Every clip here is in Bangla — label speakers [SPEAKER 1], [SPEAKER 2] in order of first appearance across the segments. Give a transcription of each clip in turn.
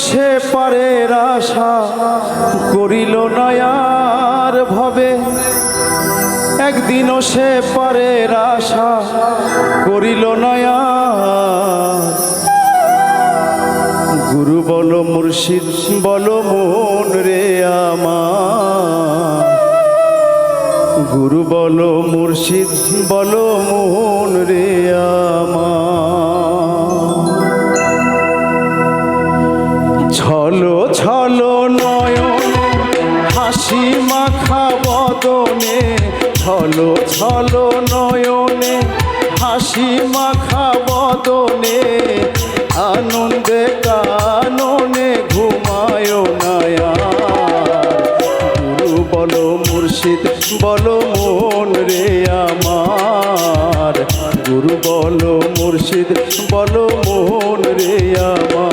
[SPEAKER 1] সে পারের আশা করিল নয়ার ভবে, একদিনও সে পারের আশা করিল নয়া। গুরু বলো মুর্শিদ বলো মন রে আমার, গুরু বলো মুর্শিদ বলো মন রে আমার। ছলো ছলো নয়নে হাসি মাখা বদনে, ছলো ছলো নয়নে হাসি মাখা বদনে, আনন্দে কাননে ঘুমায় নয়া। গুরু বলো মুর্শিদ বলো মন রে আমার, গুরু বলো মুর্শিদ বলো মন রে আমার।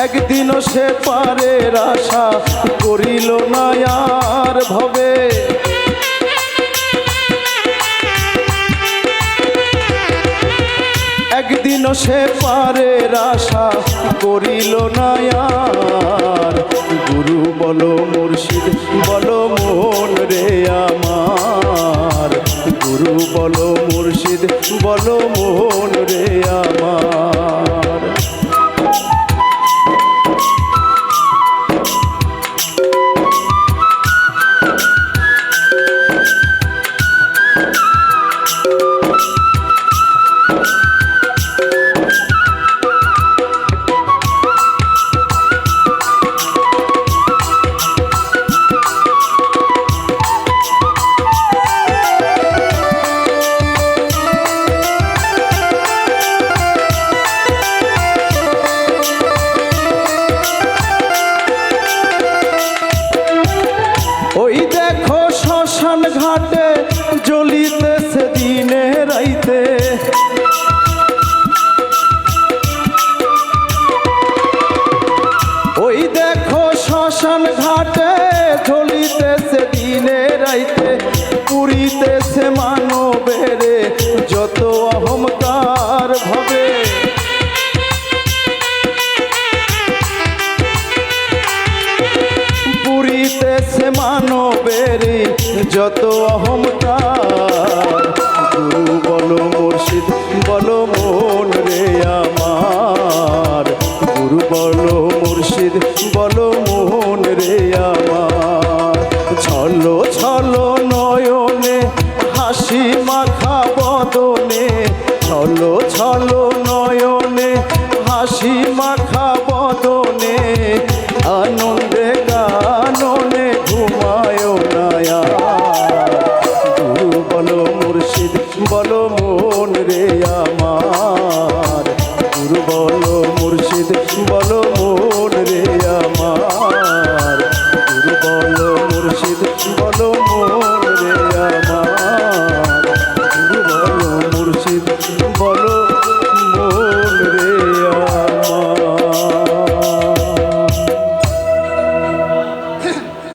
[SPEAKER 1] একদিনও সে পারের আশা করিল নয়ার ভবে, একদিনও সে পারের আশা করিল নয়ার। গুরু বলো মুর্শিদ বলো মন রে আমার, গুরু বলো মুর্শিদ বলো মন রে আমার। ওই দেখো শ্মশান ঘাটে জ্বলিতেছে দিনে রাইতে, ওই দেখো শ্মশান ঘাটে জ্বলিতেছে দিনে রাইতে, পুরিতেছে মানবেরে যত অহংকার ভাবে। পুরিতেছে মানবের যত অহংকার। গুরু বলো মুর্শিদ বলো মন রে আমার, গুরু বলো মুর্শিদ বলো মন রে আমার। ছলো ছলো নয়নে হাসি মাখা বদনে, ছলো ছলো নয়নে হাসি মাখা বদনে, আনন্দ